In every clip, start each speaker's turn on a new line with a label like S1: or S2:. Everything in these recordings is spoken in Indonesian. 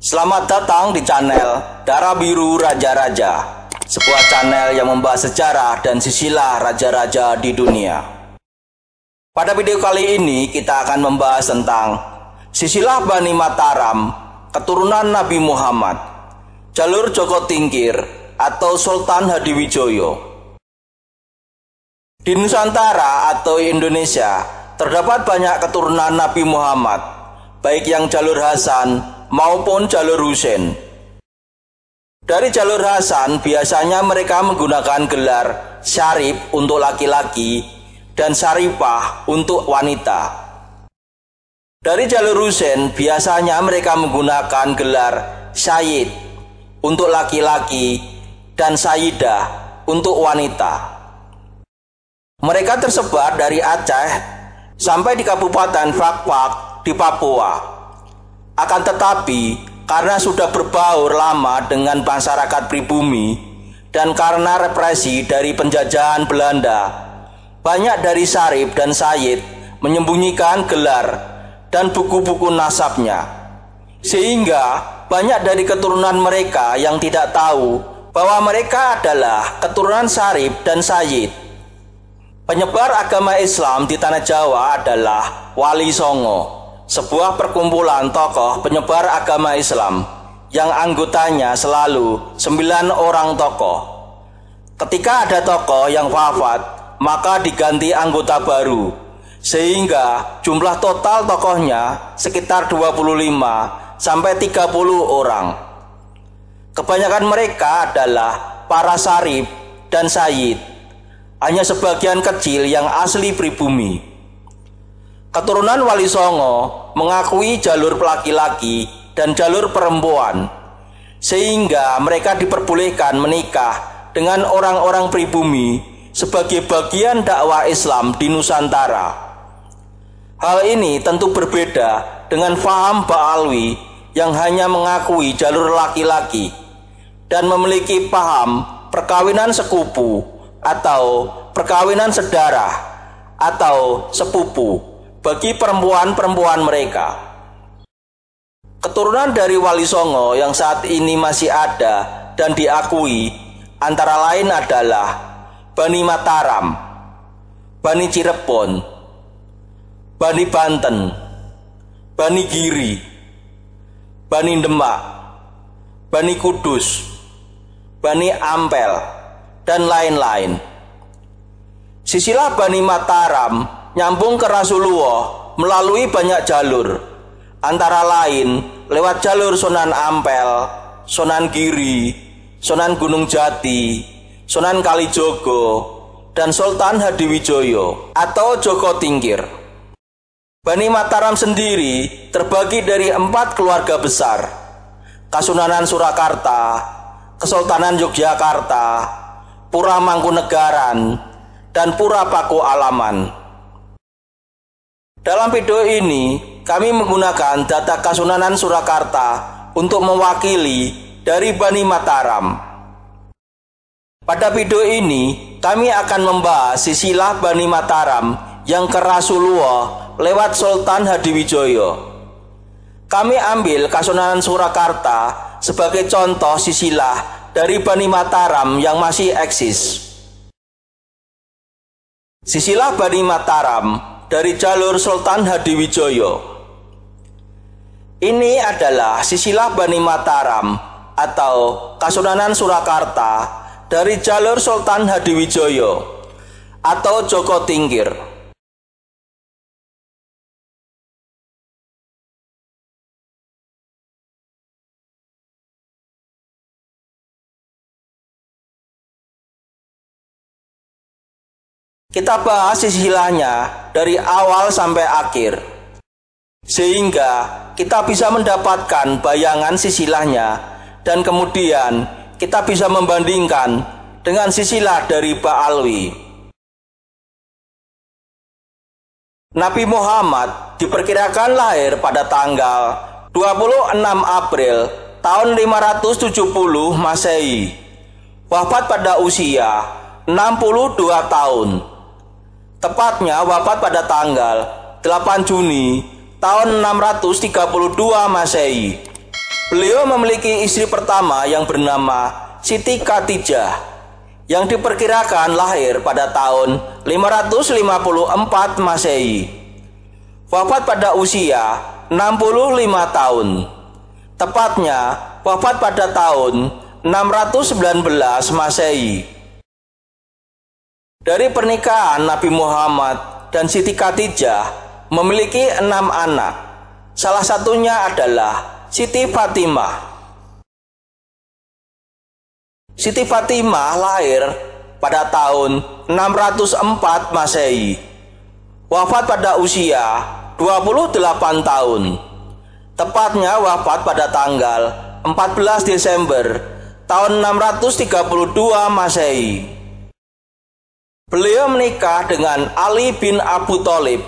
S1: Selamat datang di channel Darah Biru Raja-Raja, sebuah channel yang membahas sejarah dan silsilah raja-raja di dunia. Pada video kali ini kita akan membahas tentang silsilah Bani Mataram, keturunan Nabi Muhammad, jalur Joko Tingkir atau Sultan Hadiwijoyo. Di Nusantara atau Indonesia terdapat banyak keturunan Nabi Muhammad, baik yang jalur Hasan maupun jalur Husain. Dari jalur Hasan biasanya mereka menggunakan gelar Syarif untuk laki-laki dan Syarifah untuk wanita. Dari jalur Husain biasanya mereka menggunakan gelar Sayyid untuk laki-laki dan Sayyidah untuk wanita. Mereka tersebar dari Aceh sampai di Kabupaten Fakfak di Papua. Akan tetapi, karena sudah berbaur lama dengan masyarakat pribumi dan karena represi dari penjajahan Belanda, banyak dari Syarif dan Sayyid menyembunyikan gelar dan buku-buku nasabnya, sehingga banyak dari keturunan mereka yang tidak tahu bahwa mereka adalah keturunan Syarif dan Sayyid. Penyebar agama Islam di Tanah Jawa adalah Wali Songo, sebuah perkumpulan tokoh penyebar agama Islam yang anggotanya selalu 9 orang tokoh. Ketika ada tokoh yang wafat, maka diganti anggota baru, sehingga jumlah total tokohnya sekitar 25 sampai 30 orang. Kebanyakan mereka adalah para Syarif dan Sayyid, hanya sebagian kecil yang asli pribumi. Keturunan Wali Songo mengakui jalur laki-laki dan jalur perempuan, sehingga mereka diperbolehkan menikah dengan orang-orang pribumi sebagai bagian dakwah Islam di Nusantara. Hal ini tentu berbeda dengan faham Ba'alwi yang hanya mengakui jalur laki-laki dan memiliki paham perkawinan sekupu atau perkawinan sedarah atau sepupu bagi perempuan-perempuan mereka. Keturunan dari Wali Songo yang saat ini masih ada dan diakui antara lain adalah Bani Mataram, Bani Cirebon, Bani Banten, Bani Giri, Bani Demak, Bani Kudus, Bani Ampel, dan lain-lain. Silsilah Bani Mataram nyambung ke Rasulullah melalui banyak jalur, antara lain lewat jalur Sunan Ampel, Sunan Giri, Sunan Gunung Jati, Sunan Kalijogo, dan Sultan Hadiwijoyo atau Joko Tingkir. Bani Mataram sendiri terbagi dari 4 keluarga besar: Kasunanan Surakarta, Kesultanan Yogyakarta, Pura Mangkunegaran, dan Pura Paku Alaman. Dalam video ini, kami menggunakan data Kasunanan Surakarta untuk mewakili dari Bani Mataram. Pada video ini, kami akan membahas silsilah Bani Mataram yang ke Rasulullah lewat Sultan Hadiwijoyo. Kami ambil Kasunanan Surakarta sebagai contoh silsilah dari Bani Mataram yang masih eksis. Silsilah Bani Mataram dari jalur Sultan Hadiwijoyo. Ini adalah silsilah Bani Mataram atau Kasunanan Surakarta dari jalur Sultan Hadiwijoyo atau Joko Tingkir. Kita bahas silsilahnya dari awal sampai akhir, sehingga kita bisa mendapatkan bayangan silsilahnya dan kemudian kita bisa membandingkan dengan silsilah dari Ba'alwi. Nabi Muhammad diperkirakan lahir pada tanggal 26 April tahun 570 Masehi, wafat pada usia 62 tahun. Tepatnya wafat pada tanggal 8 Juni tahun 632 Masehi. Beliau memiliki istri pertama yang bernama Siti Khadijah, yang diperkirakan lahir pada tahun 554 Masehi. Wafat pada usia 65 tahun. Tepatnya wafat pada tahun 619 Masehi. Dari pernikahan Nabi Muhammad dan Siti Khadijah memiliki 6 anak. Salah satunya adalah Siti Fatimah. Siti Fatimah lahir pada tahun 604 Masehi. Wafat pada usia 28 tahun. Tepatnya wafat pada tanggal 14 Desember tahun 632 Masehi. Beliau menikah dengan Ali bin Abu Thalib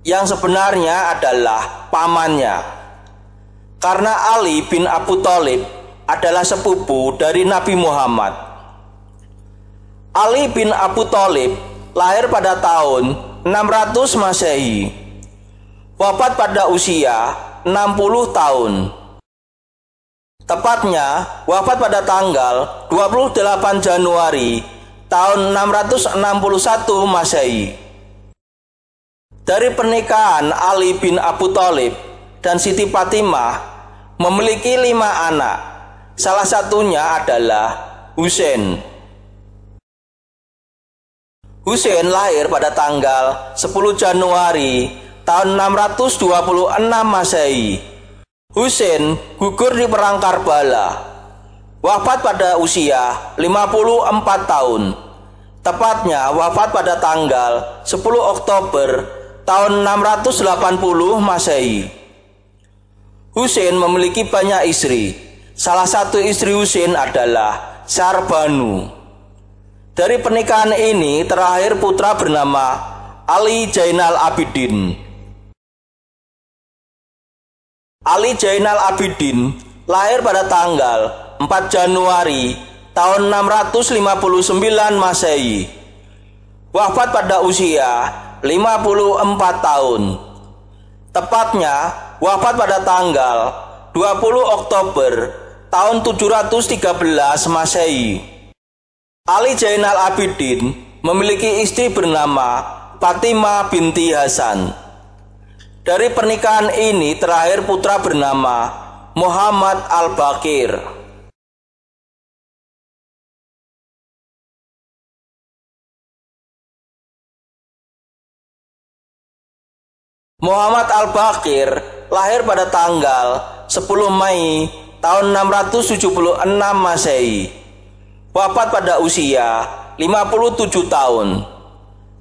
S1: yang sebenarnya adalah pamannya. Karena Ali bin Abu Thalib adalah sepupu dari Nabi Muhammad. Ali bin Abu Thalib lahir pada tahun 600 Masehi. Wafat pada usia 60 tahun. Tepatnya wafat pada tanggal 28 Januari tahun 661 Masehi. Dari pernikahan Ali bin Abu Thalib dan Siti Fatimah memiliki 5 anak. Salah satunya adalah Husain. Husain lahir pada tanggal 10 Januari tahun 626 Masehi. Husain gugur di perang Karbala. Wafat pada usia 54 tahun. Tepatnya wafat pada tanggal 10 Oktober tahun 680 Masehi. Husain memiliki banyak istri. Salah satu istri Husain adalah Syahrbanu. Dari pernikahan ini terlahir putra bernama Ali Zainal Abidin. Ali Zainal Abidin lahir pada tanggal 4 Januari tahun 659 Masehi. Wafat pada usia 54 tahun. Tepatnya wafat pada tanggal 20 Oktober tahun 713 Masehi. Ali Zainal Abidin memiliki istri bernama Fatimah binti Hasan. Dari pernikahan ini terlahir putra bernama Muhammad Al-Baqir. Muhammad Al-Baqir lahir pada tanggal 10 Mei tahun 676 Masehi. Wafat pada usia 57 tahun.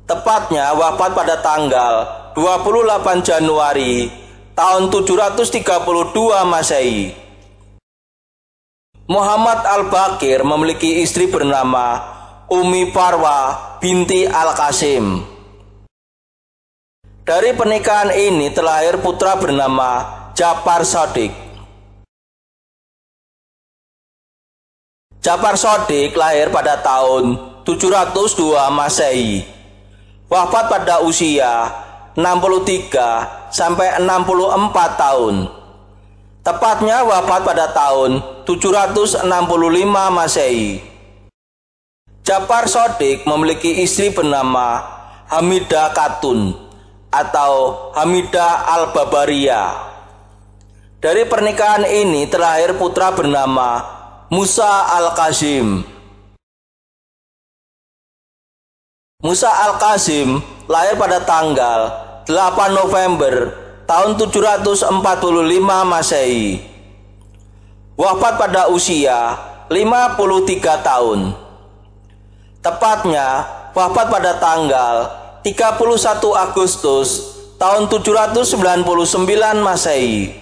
S1: Tepatnya wafat pada tanggal 28 Januari tahun 732 Masehi. Muhammad Al-Baqir memiliki istri bernama Umi Farwa binti Al-Qasim. Dari pernikahan ini terlahir putra bernama Ja'far Shadiq. Ja'far Shadiq lahir pada tahun 702 Masehi. Wafat pada usia 63 sampai 64 tahun. Tepatnya wafat pada tahun 765 Masehi. Ja'far Shadiq memiliki istri bernama Hamidah Khatun atau Hamidah Al-Babariyah. Dari pernikahan ini terlahir putra bernama Musa Al-Qasim. Musa Al-Qasim lahir pada tanggal 8 November tahun 745 Masehi. Wafat pada usia 53 tahun. Tepatnya wafat pada tanggal 31 Agustus tahun 799 Masehi.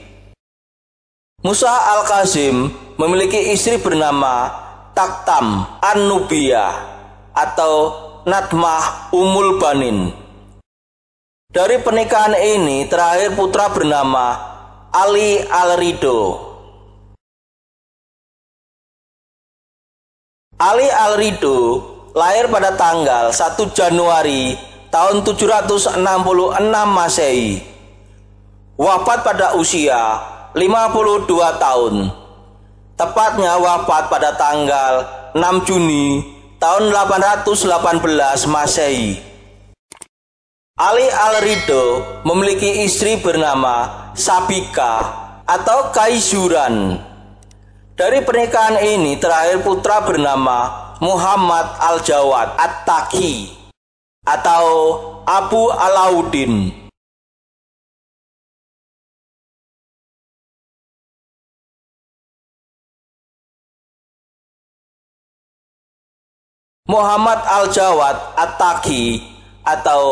S1: Musa Al-Qasim memiliki istri bernama Taktam An-Nubiyah atau Nadmah Ummul Banin. Dari pernikahan ini terlahir putra bernama Ali Al-Ridho. Ali Al-Ridho lahir pada tanggal 1 Januari tahun 766 Masehi. Wafat pada usia 52 tahun. tepatnya wafat pada tanggal 6 Juni tahun 818 Masehi. Ali al-Ridho memiliki istri bernama Sabika atau Kaisuran. Dari pernikahan ini terlahir putra bernama Muhammad al-Jawad at-Taqi atau Abu Alauddin. Muhammad al-Jawad at-Taqi atau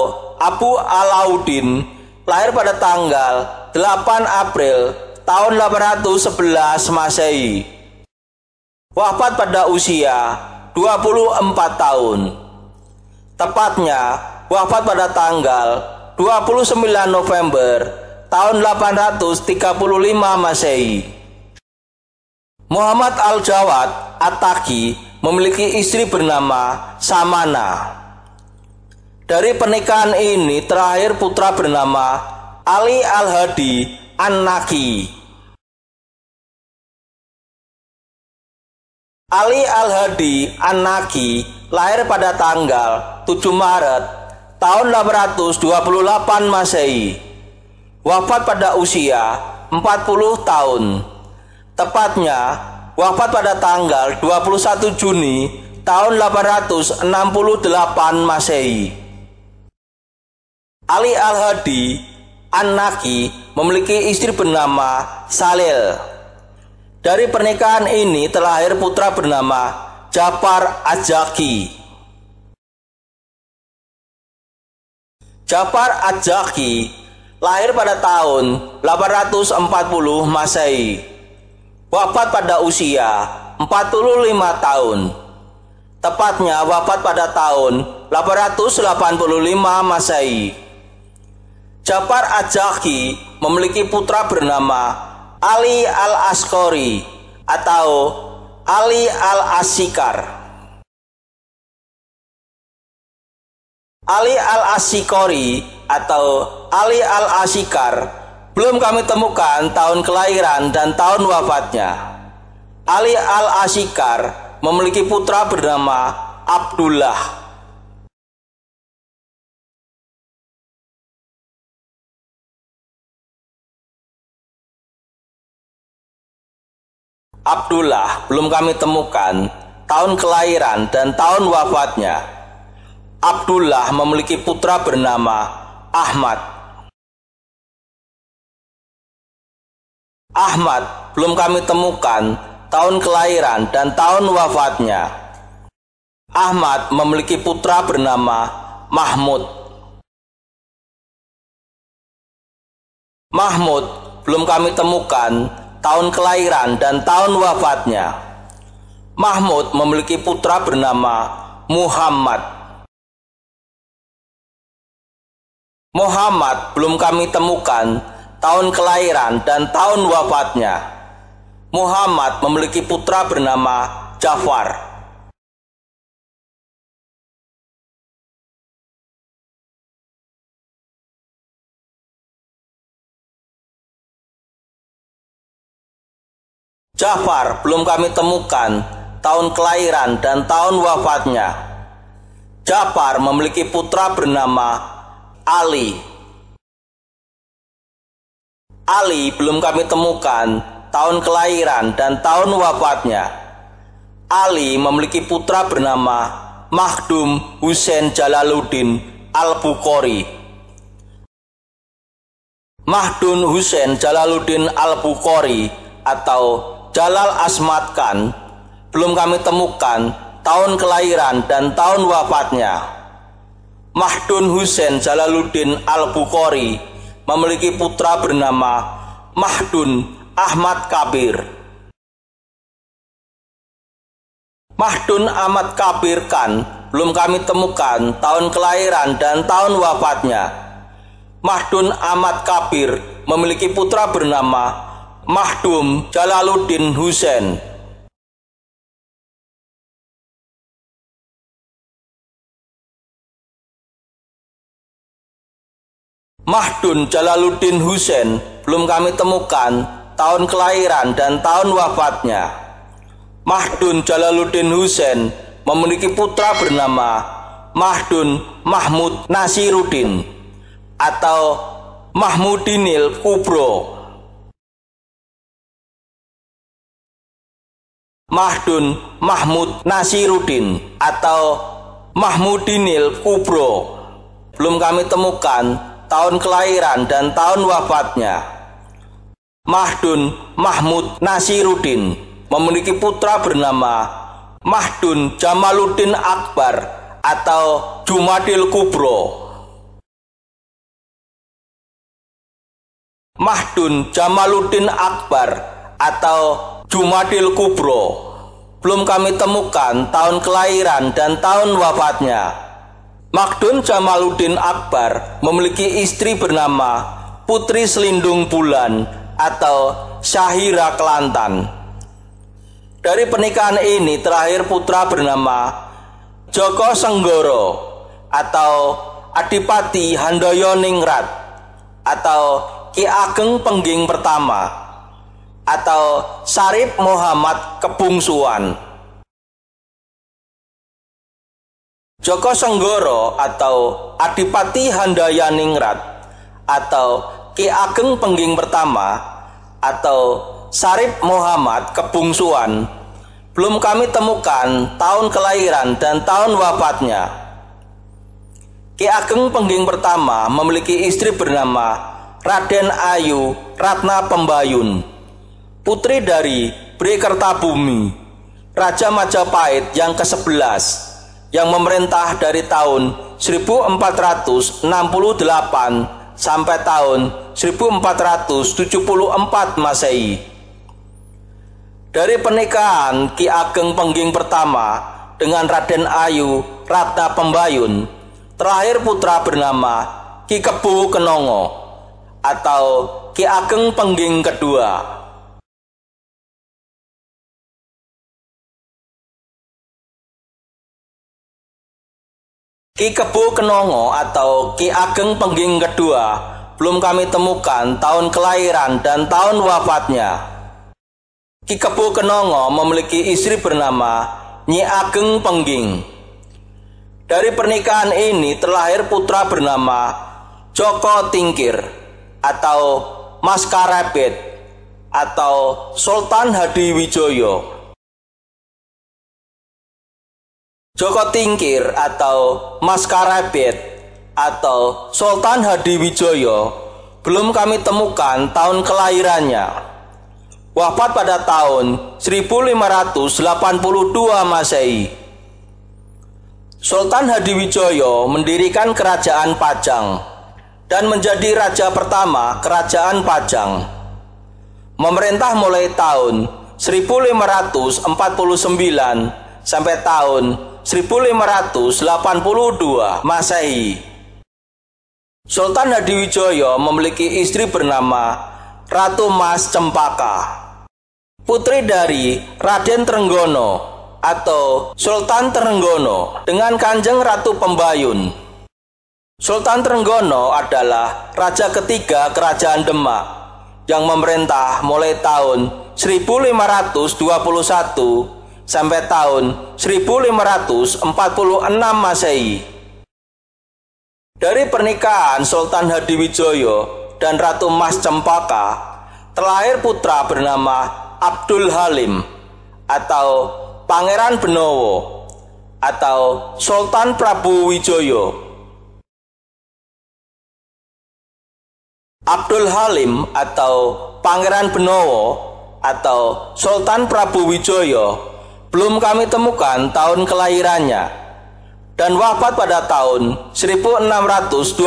S1: Abu Alauddin lahir pada tanggal 8 April tahun 811 Masehi. Wafat pada usia 24 tahun. Tepatnya wafat pada tanggal 29 November tahun 835 Masehi. Muhammad al-Jawad at-Taqi memiliki istri bernama Samana. Dari pernikahan ini terlahir putra bernama Ali al-Hadi an-Naqi. Ali al-Hadi an-Naqi lahir pada tanggal 7 Maret tahun 828 Masehi. Wafat pada usia 40 tahun. Tepatnya wafat pada tanggal 21 Juni tahun 868 Masehi. Ali al-Hadi an-Naqi memiliki istri bernama Salil. Dari pernikahan ini terlahir putra bernama Ja'far az-Zaki. Ja'far az-Zaki lahir pada tahun 840 Masehi. Wafat pada usia 45 tahun. Tepatnya wafat pada tahun 885 Masehi. Ja'far az-Zaki memiliki putra bernama Ali al-Askori atau Ali al-Asikar. Ali al-Asikori atau Ali al-Asikar belum kami temukan tahun kelahiran dan tahun wafatnya. Ali al-Asikar memiliki putra bernama Abdullah. Abdullah belum kami temukan tahun kelahiran dan tahun wafatnya. Abdullah memiliki putra bernama Ahmad. Ahmad belum kami temukan tahun kelahiran dan tahun wafatnya. Ahmad memiliki putra bernama Mahmud. Mahmud belum kami temukan tahun kelahiran dan tahun wafatnya. Mahmud memiliki putra bernama Muhammad. Muhammad belum kami temukan tahun kelahiran dan tahun wafatnya. Muhammad memiliki putra bernama Ja'far. Ja'far belum kami temukan tahun kelahiran dan tahun wafatnya. Ja'far memiliki putra bernama Ali. Ali belum kami temukan tahun kelahiran dan tahun wafatnya. Ali memiliki putra bernama Makhdum Husain Jalaluddin al-Bukhari. Makhdum Husain Jalaluddin al-Bukhari atau Jalal Asmad Khan belum kami temukan tahun kelahiran dan tahun wafatnya. Makhdum Husain Jalaluddin al-Bukhari memiliki putra bernama Mahdun Ahmad Kabir. Mahdun Ahmad Kabir Khan belum kami temukan tahun kelahiran dan tahun wafatnya. Mahdun Ahmad Kabir memiliki putra bernama Makhdum Jalaluddin Husain. Makhdum Jalaluddin Husain belum kami temukan tahun kelahiran dan tahun wafatnya. Mahdun Jalaluddin Husain memiliki putra bernama Mahdun Mahmud Nasiruddin atau Mahmudinil Kubro. Mahdun Mahmud Nasiruddin atau Mahmudinil Kubro. Belum kami temukan tahun kelahiran dan tahun wafatnya. Mahdun Mahmud Nasiruddin memiliki putra bernama Mahdun Jamaluddin Akbar atau Jumadil Kubro. Mahdun Jamaluddin Akbar atau Jumadil Kubro. Belum kami temukan tahun kelahiran dan tahun wafatnya. Mahdun Jamaluddin Akbar memiliki istri bernama Putri Selindung Bulan atau Syahira Kelantan. Dari pernikahan ini terlahir putra bernama Joko Senggoro atau Adipati Handoyo Ningrat atau Ki Ageng Pengging Pertama atau Sarip Muhammad Kebungsuan. Joko Senggoro atau Adipati Handaya Ningrat atau Ki Ageng Pengging Pertama atau Sarip Muhammad Kebungsuan belum kami temukan tahun kelahiran dan tahun wafatnya. Ki Ageng Pengging Pertama memiliki istri bernama Raden Ayu Ratna Pembayun, putri dari Bri Kertabumi, Raja Majapahit yang ke-11 yang memerintah dari tahun 1468 sampai tahun 1474 Masehi. Dari pernikahan Ki Ageng Pengging Pertama dengan Raden Ayu Ratna Pembayun, terlahir putra bernama Ki Kebu Kenongo atau Ki Ageng Pengging Kedua. Ki Kebu Kenongo atau Ki Ageng Pengging Kedua belum kami temukan tahun kelahiran dan tahun wafatnya. Ki Kebu Kenongo memiliki istri bernama Nyi Ageng Pengging. Dari pernikahan ini terlahir putra bernama Joko Tingkir atau Mas Karebet atau Sultan Hadiwijoyo. Joko Tingkir atau Mas Karebet atau Sultan Hadiwijoyo belum kami temukan tahun kelahirannya. Wafat pada tahun 1582 Masehi. Sultan Hadiwijoyo mendirikan kerajaan Pajang dan menjadi raja pertama kerajaan Pajang. Memerintah mulai tahun 1549 sampai tahun 1582 Masehi. Sultan Hadiwijoyo memiliki istri bernama Ratu Mas Cempaka, putri dari Raden Trenggono atau Sultan Trenggono dengan Kanjeng Ratu Pembayun. Sultan Trenggono adalah raja ketiga kerajaan Demak yang memerintah mulai tahun 1521 sampai tahun 1546 Masehi. Dari pernikahan Sultan Hadiwijoyo dan Ratu Mas Cempaka terlahir putra bernama Abdul Halim atau Pangeran Benowo atau Sultan Prabu Wijoyo. Abdul Halim atau Pangeran Benowo atau Sultan Prabu Wijoyo belum kami temukan tahun kelahirannya dan wafat pada tahun 1612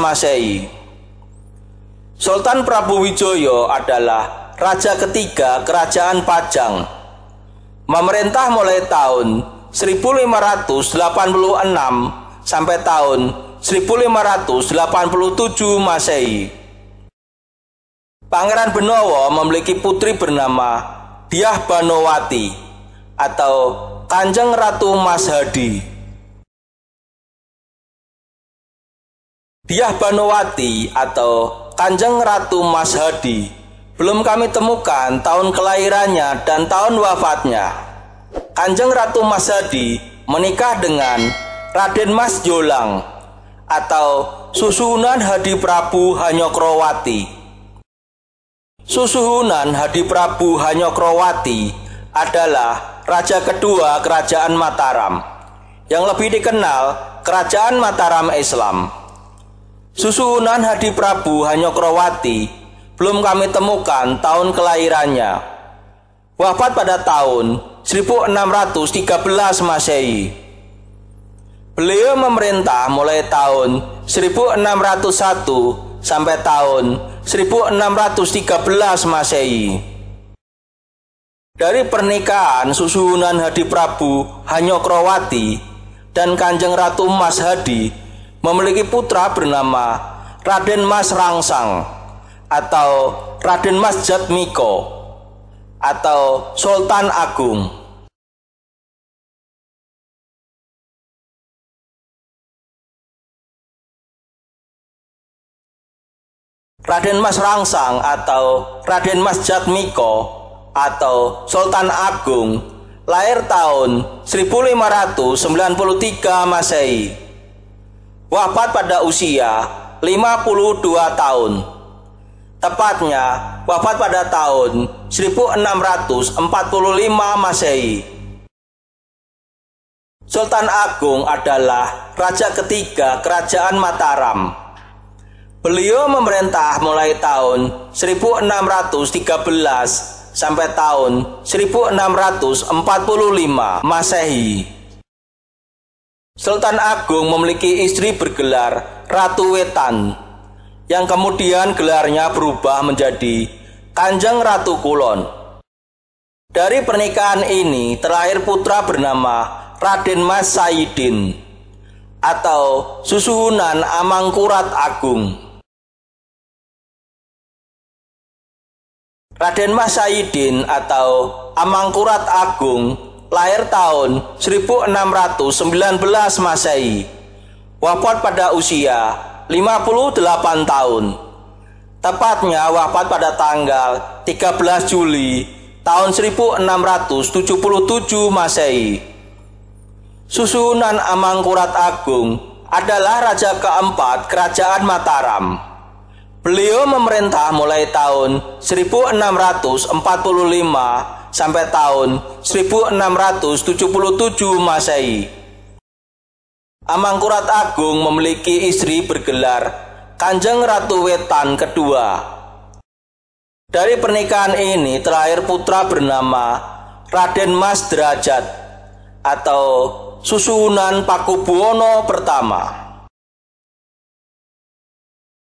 S1: Masehi. Sultan Prabu Wijoyo adalah raja ketiga kerajaan Pajang. Memerintah mulai tahun 1586 sampai tahun 1587 Masehi. Pangeran Benowo memiliki putri bernama Dyah Banowati atau Kanjeng Ratu Mas Hadi. Dyah Banowati atau Kanjeng Ratu Mas Hadi belum kami temukan tahun kelahirannya dan tahun wafatnya. Kanjeng Ratu Mas Hadi menikah dengan Raden Mas Jolang atau Susuhunan Hadi Prabu Hanyokrowati. Susuhunan Hadi Prabu Hanyokrowati adalah raja kedua Kerajaan Mataram yang lebih dikenal Kerajaan Mataram Islam. Susuhunan Hadi Prabu Hanyokrowati belum kami temukan tahun kelahirannya. Wafat pada tahun 1613 Masehi. Beliau memerintah mulai tahun 1601 sampai tahun 1613 Masehi. Dari pernikahan Susuhunan Hadi Prabu Hanyokrowati dan Kanjeng Ratu Mas Hadi memiliki putra bernama Raden Mas Rangsang atau Raden Mas Jatmiko atau Sultan Agung. Raden Mas Rangsang atau Raden Mas Jatmiko atau Sultan Agung lahir tahun 1593 Masehi. Wafat pada usia 52 tahun. Tepatnya wafat pada tahun 1645 Masehi. Sultan Agung adalah raja ketiga Kerajaan Mataram. Beliau memerintah mulai tahun 1613 sampai tahun 1645 Masehi. Sultan Agung memiliki istri bergelar Ratu Wetan, yang kemudian gelarnya berubah menjadi Kanjeng Ratu Kulon. Dari pernikahan ini terlahir putra bernama Raden Mas Saidin atau Susuhunan Amangkurat Agung. Raden Mas Saidin atau Amangkurat Agung lahir tahun 1619 Masehi. Wafat pada usia 58 tahun. Tepatnya wafat pada tanggal 13 Juli tahun 1677 Masehi. Susuhunan Amangkurat Agung adalah raja keempat Kerajaan Mataram. Beliau memerintah mulai tahun 1645 sampai tahun 1677 Masehi. Amangkurat Agung memiliki istri bergelar Kanjeng Ratu Wetan kedua. Dari pernikahan ini terlahir putra bernama Raden Mas Derajat atau Susuhunan Pakubuwono pertama.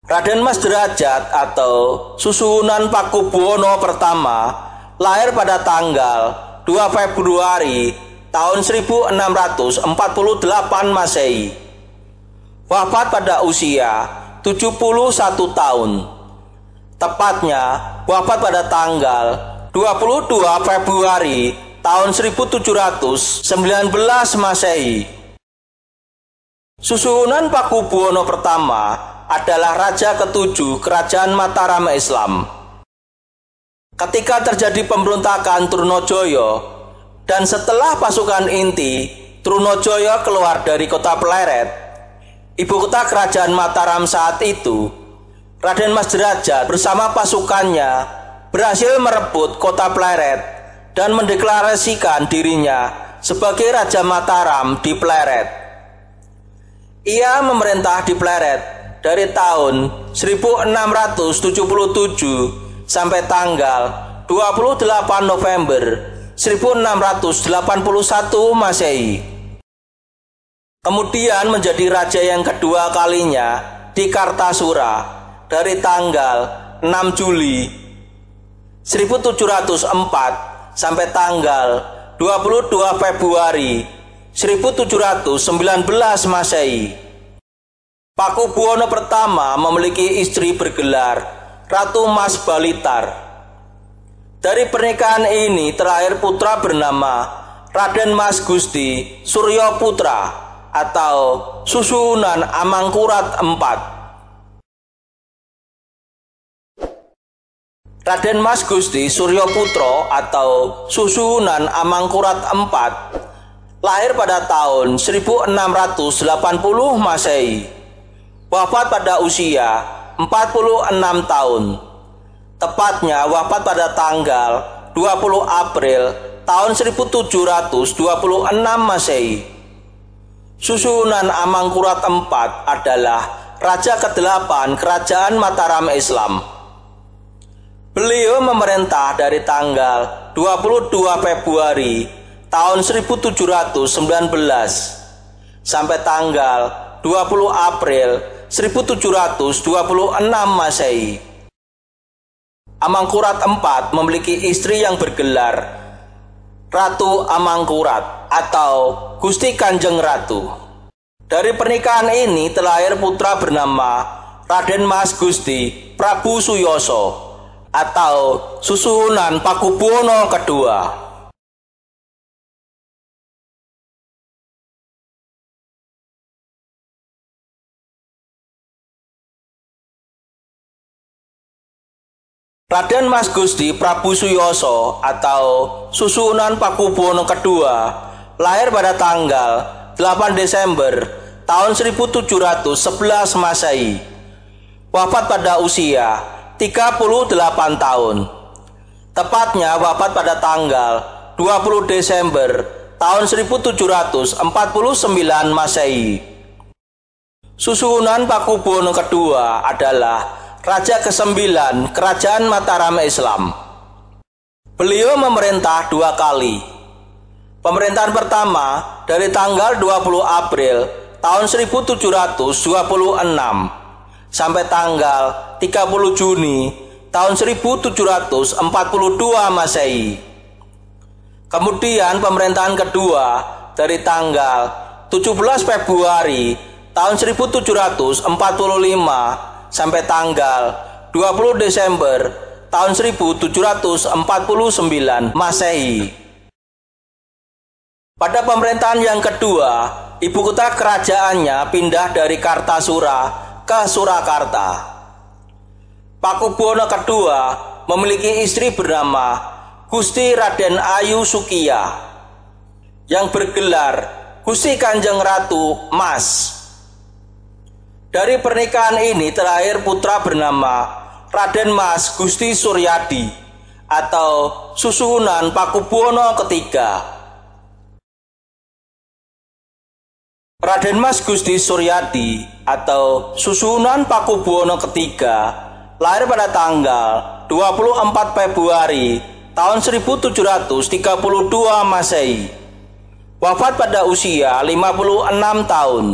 S1: Raden Mas Derajat atau Susuhunan Pakubuwono pertama lahir pada tanggal 2 Februari tahun 1648 Masehi. Wafat pada usia 71 tahun. Tepatnya wafat pada tanggal 22 Februari tahun 1719 Masehi. Susuhunan Pakubuwono pertama adalah raja ketujuh Kerajaan Mataram Islam. Ketika terjadi pemberontakan Trunojoyo dan setelah pasukan inti Trunojoyo keluar dari kota Pleret, ibu kota Kerajaan Mataram saat itu, Raden Mas Derajat bersama pasukannya berhasil merebut kota Pleret dan mendeklarasikan dirinya sebagai Raja Mataram di Pleret. Ia memerintah di Pleret dari tahun 1677 sampai tanggal 28 November 1681 Masehi. Kemudian menjadi raja yang kedua kalinya di Kartasura dari tanggal 6 Juli 1704 sampai tanggal 22 Februari 1719 Masehi. Pakubuwono pertama memiliki istri bergelar Ratu Mas Balitar. Dari pernikahan ini terlahir putra bernama Raden Mas Gusti Suryo Putra atau Susuhunan Amangkurat IV. Raden Mas Gusti Suryo Putro atau Susuhunan Amangkurat IV lahir pada tahun 1680 Masehi. Wafat pada usia 46 tahun. Tepatnya wafat pada tanggal 20 April tahun 1726 Masehi. Susuhunan Amangkurat IV adalah raja ke-8 Kerajaan Mataram Islam. Beliau memerintah dari tanggal 22 Februari tahun 1719 sampai tanggal 20 April 1726 Masehi. Amangkurat IV memiliki istri yang bergelar Ratu Amangkurat atau Gusti Kanjeng Ratu. Dari pernikahan ini terlahir putra bernama Raden Mas Gusti Prabu Suyoso atau Susuhunan Pakubuwono II. Raden Mas Gusti Prabu Suyoso atau Susuhunan Pakubuwono II lahir pada tanggal 8 Desember tahun 1711 Masehi. Wafat pada usia 38 tahun. Tepatnya wafat pada tanggal 20 Desember tahun 1749 Masehi. Susuhunan Pakubuwono II adalah raja ke-9 Kerajaan Mataram Islam. Beliau memerintah 2 kali. Pemerintahan pertama dari tanggal 20 April tahun 1726 sampai tanggal 30 Juni tahun 1742 Masehi. Kemudian pemerintahan kedua dari tanggal 17 Februari tahun 1745 sampai tanggal 20 Desember tahun 1749 Masehi. Pada pemerintahan yang kedua, ibu kota kerajaannya pindah dari Kartasura ke Surakarta. Pakubuwono II memiliki istri bernama Gusti Raden Ayu Sukiya yang bergelar Gusti Kanjeng Ratu Mas. Dari pernikahan ini terlahir putra bernama Raden Mas Gusti Suryadi atau Susuhunan Pakubuwono III. Raden Mas Gusti Suryadi atau Susuhunan Pakubuwono III lahir pada tanggal 24 Februari tahun 1732 Masehi. Wafat pada usia 56 tahun.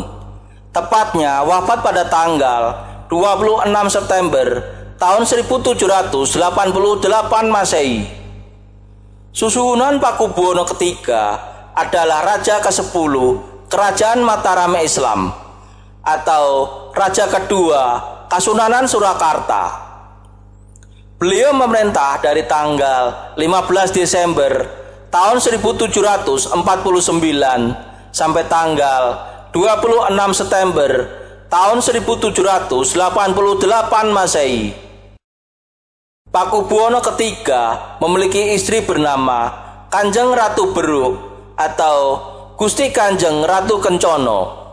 S1: Tepatnya wafat pada tanggal 26 September tahun 1788 Masehi. Susuhunan Pakubuwono III adalah raja ke-10 Kerajaan Mataram Islam atau raja kedua Kasunanan Surakarta. Beliau memerintah dari tanggal 15 Desember tahun 1749 sampai tanggal 26 September tahun 1788 Masehi. Pakubuwono III memiliki istri bernama Kanjeng Ratu Beruk atau Gusti Kanjeng Ratu Kencono.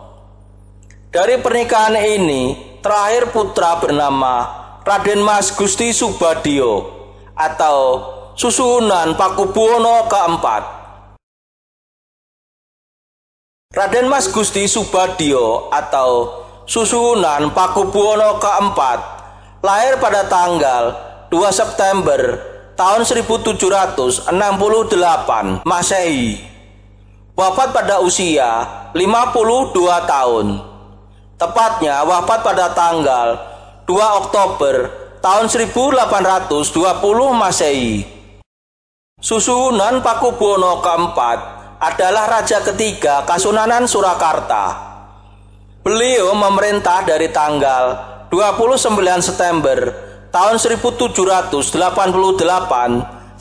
S1: Dari pernikahan ini terlahir putra bernama Raden Mas Gusti Subadio atau Susuhunan Pakubuwono IV. Raden Mas Gusti Subadio atau Susuhunan Pakubuwono IV lahir pada tanggal 2 September tahun 1768 Masehi. Wafat pada usia 52 tahun. Tepatnya wafat pada tanggal 2 Oktober tahun 1820 Masehi. Susuhunan Pakubuwono IV adalah raja ketiga Kasunanan Surakarta. Beliau memerintah dari tanggal 29 September tahun 1788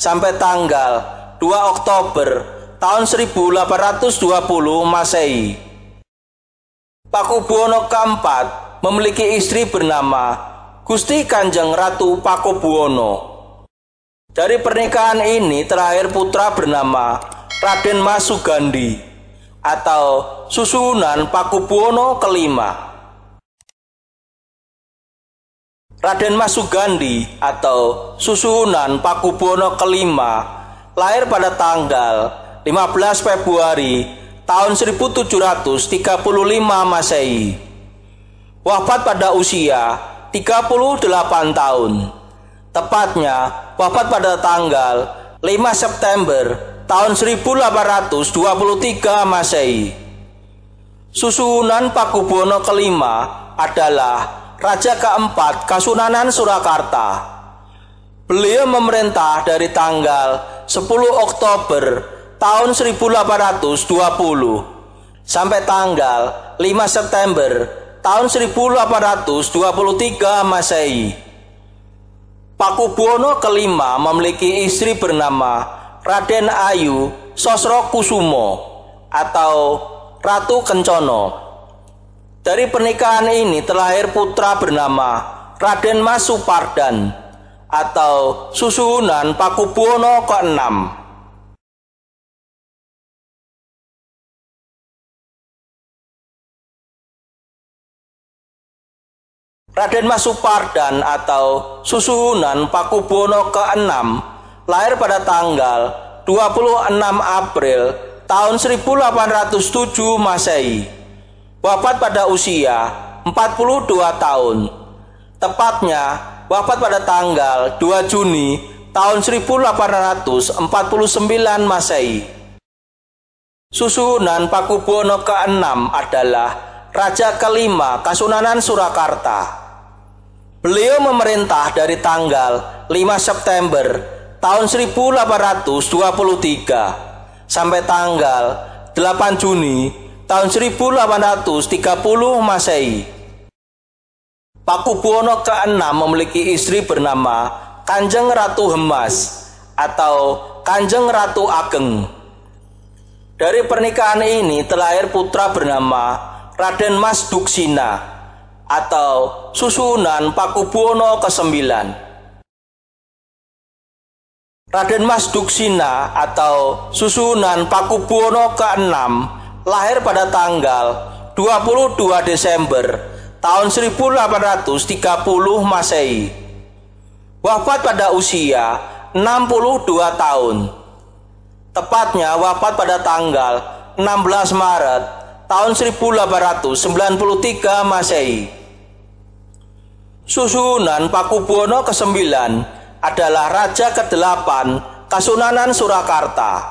S1: sampai tanggal 2 Oktober tahun 1820 Masehi. Pakubuwono keempat memiliki istri bernama Gusti Kanjeng Ratu Pakubuwono. Dari pernikahan ini terlahir putra bernama Raden Mas Sugandi atau Susuhunan Pakubuwono kelima. Raden Mas Sugandi atau Susuhunan Pakubuwono kelima lahir pada tanggal 15 Februari tahun 1735 Masehi. Wafat pada usia 38 tahun. Tepatnya wafat pada tanggal 5 September tahun 1823 Masehi. Susuhunan Pakubuwono kelima adalah raja keempat Kasunanan Surakarta. Beliau memerintah dari tanggal 10 Oktober tahun 1820 sampai tanggal 5 September tahun 1823 Masehi. Pakubuwono kelima memiliki istri bernama Raden Ayu Sosrokusumo atau Ratu Kencono. Dari pernikahan ini terlahir putra bernama Raden Mas Supardan atau Susuhunan Pakubuwono ke-6. Raden Mas Supardan atau Susuhunan Pakubuwono ke-6 lahir pada tanggal 26 April tahun 1807 Masehi. Wafat pada usia 42 tahun. Tepatnya wafat pada tanggal 2 Juni tahun 1849 Masehi. Susuhunan Pakubuwono ke-6 adalah raja kelima Kasunanan Surakarta. Beliau memerintah dari tanggal 5 September tahun 1823 sampai tanggal 8 Juni tahun 1830 Masehi. Pakubuwono ke-6 memiliki istri bernama Kanjeng Ratu Hemas atau Kanjeng Ratu Ageng. Dari pernikahan ini terlahir putra bernama Raden Mas Duksina atau Susuhunan Pakubuwono ke-9. Raden Mas Duksina atau Susuhunan Pakubuwono ke-6 lahir pada tanggal 22 Desember tahun 1830 Masehi. Wafat pada usia 62 tahun. Tepatnya wafat pada tanggal 16 Maret tahun 1893 Masehi. Susuhunan Pakubuwono ke-9 adalah raja ke-8 Kasunanan Surakarta.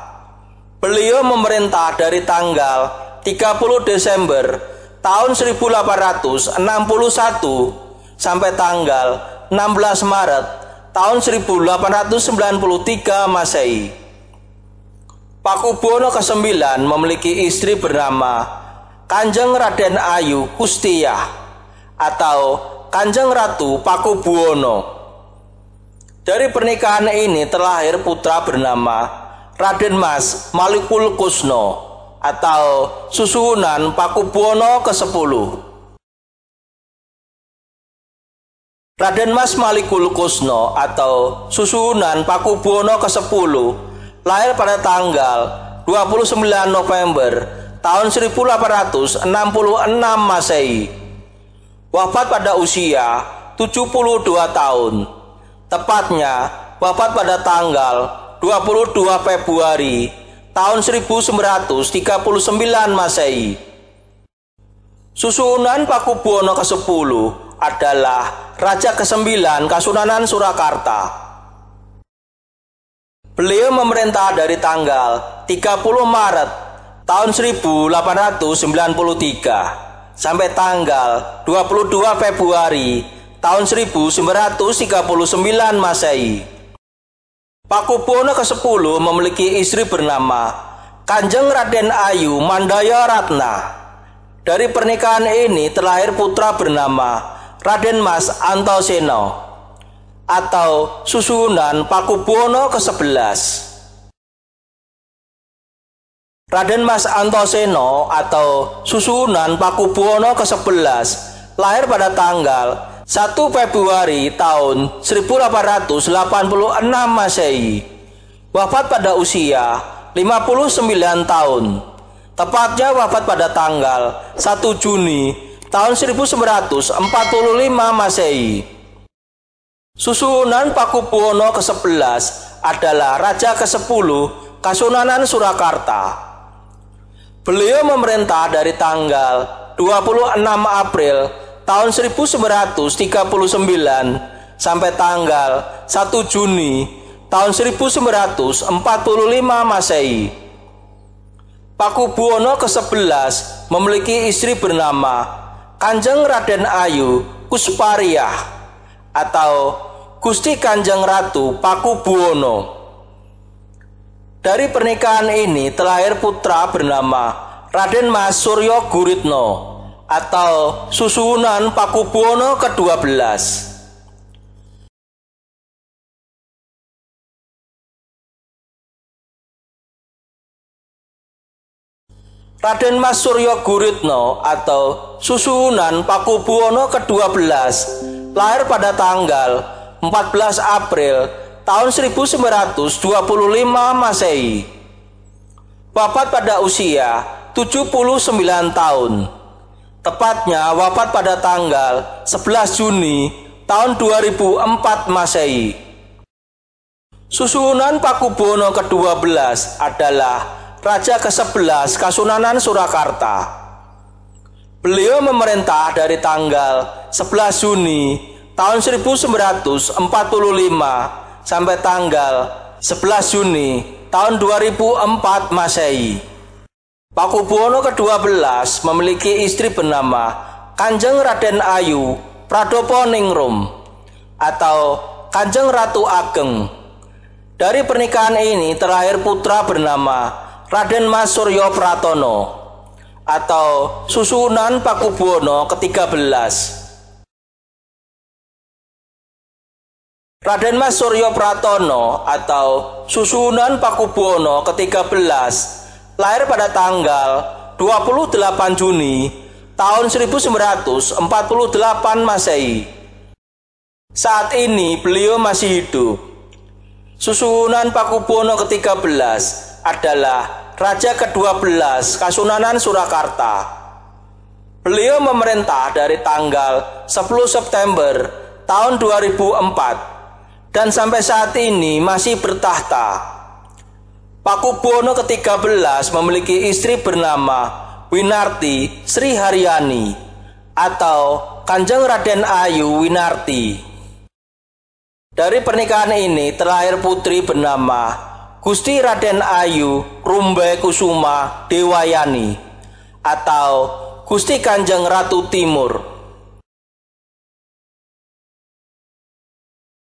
S1: Beliau memerintah dari tanggal 30 Desember tahun 1861 sampai tanggal 16 Maret tahun 1893 Masehi. Pakubuwono ke-9 memiliki istri bernama Kanjeng Raden Ayu Kustiyah atau Kanjeng Ratu Pakubuwono. Dari pernikahan ini terlahir putra bernama Raden Mas Malikulkusno atau Susuhunan Pakubuwono ke-10. Raden Mas Malikulkusno atau Susuhunan Pakubuwono ke-10 lahir pada tanggal 29 November tahun 1866 Masehi. Wafat pada usia 72 tahun. Tepatnya wafat pada tanggal 22 Februari tahun 1939 Masehi. Susuhunan Pakubuwono ke-10 adalah raja ke-9 Kasunanan Surakarta. Beliau memerintah dari tanggal 30 Maret tahun 1893 sampai tanggal 22 Februari tahun 1939 Masehi. Pakubuwono ke-10 memiliki istri bernama Kanjeng Raden Ayu Mandaya Ratna. Dari pernikahan ini terlahir putra bernama Raden Mas Antaséna atau Susuhunan Pakubuwono ke-11. Raden Mas Antaséna atau Susuhunan Pakubuwono ke-11 lahir pada tanggal 1 1 Februari tahun 1886 Masehi. Wafat pada usia 59 tahun. Tepatnya wafat pada tanggal 1 Juni tahun 1945 Masehi. Susunan Pakubuwono ke-11 adalah Raja ke-10 Kasunanan Surakarta. Beliau memerintah dari tanggal 26 April tahun 1939 sampai tanggal 1 Juni tahun 1945 Masehi. Pakubuwono ke-11 memiliki istri bernama Kanjeng Raden Ayu Kuspariah atau Gusti Kanjeng Ratu Pakubuwono. Dari pernikahan ini terlahir putra bernama Raden Mas Suryo Guritno atau Susunan Pakubuwono ke-12. Raden Mas Suryo Guritno atau Susunan Pakubuwono ke-12 lahir pada tanggal 14 April tahun 1925 Masehi. Wafat pada usia 79 tahun. Tepatnya wafat pada tanggal 11 Juni tahun 2004 Masehi. Susunan Pakubuwono ke-12 adalah Raja ke-11 Kasunanan Surakarta. Beliau memerintah dari tanggal 11 Juni tahun 1945 sampai tanggal 11 Juni tahun 2004 Masehi. Pakubuwono ke-12 memiliki istri bernama Kanjeng Raden Ayu Pradoponingrum atau Kanjeng Ratu Ageng. Dari pernikahan ini terlahir putra bernama Raden Mas Suryo Pratono atau Susunan Pakubuwono ke-13. Raden Mas Suryo Pratono atau Susunan Pakubuwono ke-13 lahir pada tanggal 28 Juni tahun 1948 Masehi. Saat ini beliau masih hidup. Susunan Pakubuwono ke-13 adalah Raja ke-12 Kasunanan Surakarta. Beliau memerintah dari tanggal 10 September tahun 2004 dan sampai saat ini masih bertahta. Pakubuwono ke-13 memiliki istri bernama Winarti Sri Haryani atau Kanjeng Raden Ayu Winarti. Dari pernikahan ini terlahir putri bernama Gusti Raden Ayu Rumbai Kusuma Dewayani atau Gusti Kanjeng Ratu Timur.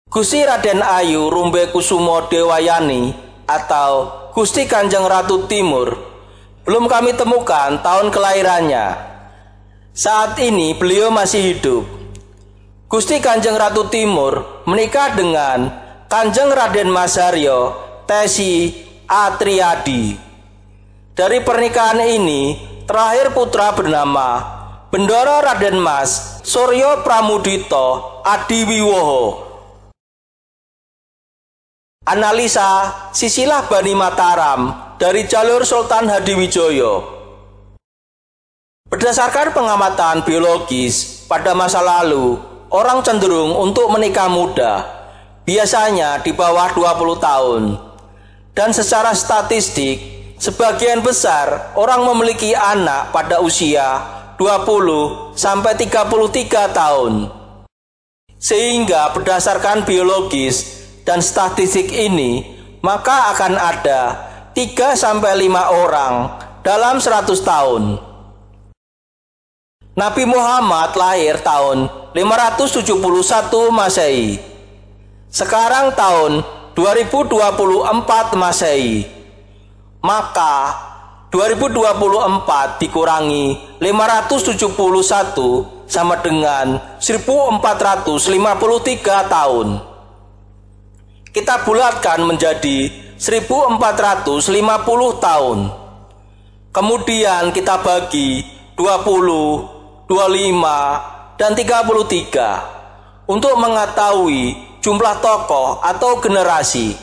S1: Gusti Raden Ayu Rumbai Kusumo Dewayani atau Gusti Kanjeng Ratu Timur belum kami temukan tahun kelahirannya. Saat ini beliau masih hidup. Gusti Kanjeng Ratu Timur menikah dengan Kanjeng Raden Mas Haryo Tesi Atriadi. Dari pernikahan ini terlahir putra bernama Bendoro Raden Mas Suryo Pramudito Adiwiwoho. Analisa silsilah Bani Mataram dari jalur Sultan Hadiwijoyo. Berdasarkan pengamatan biologis, pada masa lalu orang cenderung untuk menikah muda, biasanya di bawah 20 tahun. Dan secara statistik, sebagian besar orang memiliki anak pada usia 20 sampai 33 tahun. Sehingga berdasarkan biologis dan statistik ini, maka akan ada 3 sampai 5 orang dalam 100 tahun. Nabi Muhammad lahir tahun 571 Masehi. Sekarang tahun 2024 Masehi. Maka 2024 dikurangi 571 sama dengan 1453 tahun. Kita bulatkan menjadi 1450 tahun. Kemudian kita bagi 20, 25, dan 33. untuk mengetahui jumlah tokoh atau generasi.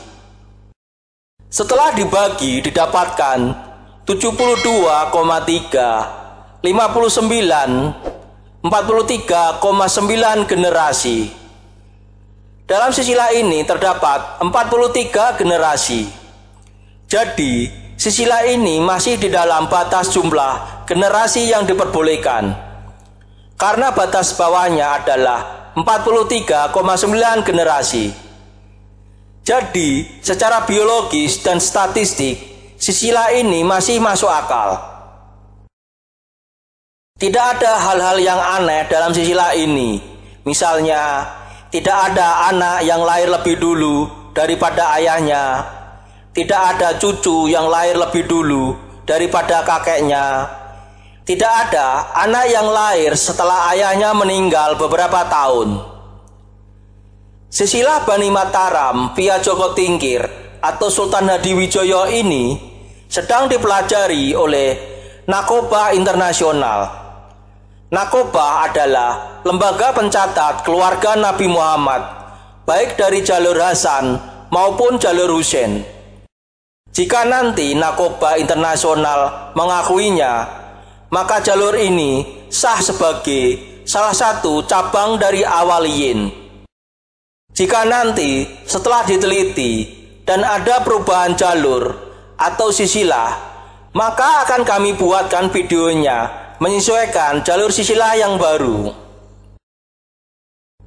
S1: Setelah dibagi didapatkan 72,3, 59, 43,9 generasi. Dalam silsilah ini terdapat 43 generasi. Jadi, silsilah ini masih di dalam batas jumlah generasi yang diperbolehkan. Karena batas bawahnya adalah 43,9 generasi. Jadi, secara biologis dan statistik, silsilah ini masih masuk akal. Tidak ada hal-hal yang aneh dalam silsilah ini. Misalnya, tidak ada anak yang lahir lebih dulu daripada ayahnya. Tidak ada cucu yang lahir lebih dulu daripada kakeknya. Tidak ada anak yang lahir setelah ayahnya meninggal beberapa tahun. Silsilah Bani Mataram via Joko Tingkir atau Sultan Hadiwijaya ini sedang dipelajari oleh Narkoba Internasional. Narkoba adalah lembaga pencatat keluarga Nabi Muhammad, baik dari jalur Hasan maupun jalur Husain. Jika nanti Narkoba Internasional mengakuinya, maka jalur ini sah sebagai salah satu cabang dari Awaliyin. Jika nanti setelah diteliti dan ada perubahan jalur atau silsilah, maka akan kami buatkan videonya menyesuaikan jalur silsilah yang baru.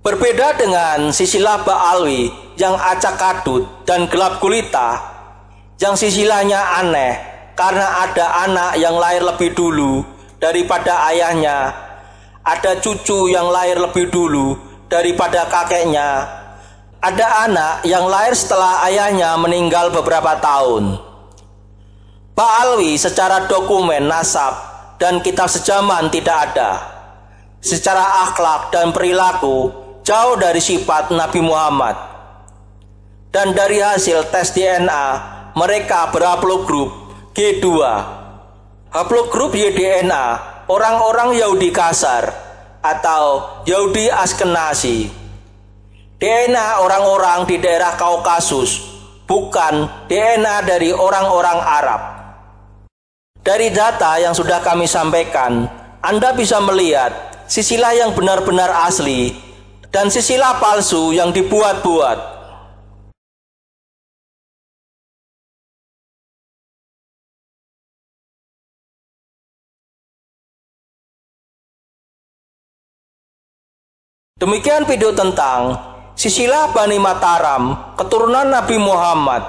S1: Berbeda dengan silsilah Ba'alwi yang acak kadut dan gelap gulita, yang silsilahnya aneh karena ada anak yang lahir lebih dulu daripada ayahnya, ada cucu yang lahir lebih dulu daripada kakeknya, ada anak yang lahir setelah ayahnya meninggal beberapa tahun. Ba'alwi secara dokumen nasab dan kitab sejaman tidak ada. Secara akhlak dan perilaku jauh dari sifat Nabi Muhammad. Dan dari hasil tes DNA mereka berhaplogrup G2. Haplogrup YDNA orang-orang Yahudi kasar atau Yahudi Askenazi. DNA orang-orang di daerah Kaukasus, bukan DNA dari orang-orang Arab. Dari data yang sudah kami sampaikan, Anda bisa melihat silsilah yang benar-benar asli dan silsilah palsu yang dibuat-buat. Demikian video tentang silsilah Bani Mataram, keturunan Nabi Muhammad,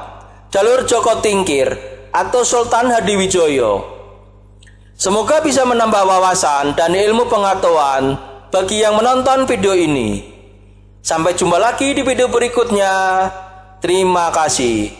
S1: jalur Joko Tingkir atau Sultan Hadiwijaya. Semoga bisa menambah wawasan dan ilmu pengetahuan bagi yang menonton video ini. Sampai jumpa lagi di video berikutnya. Terima kasih.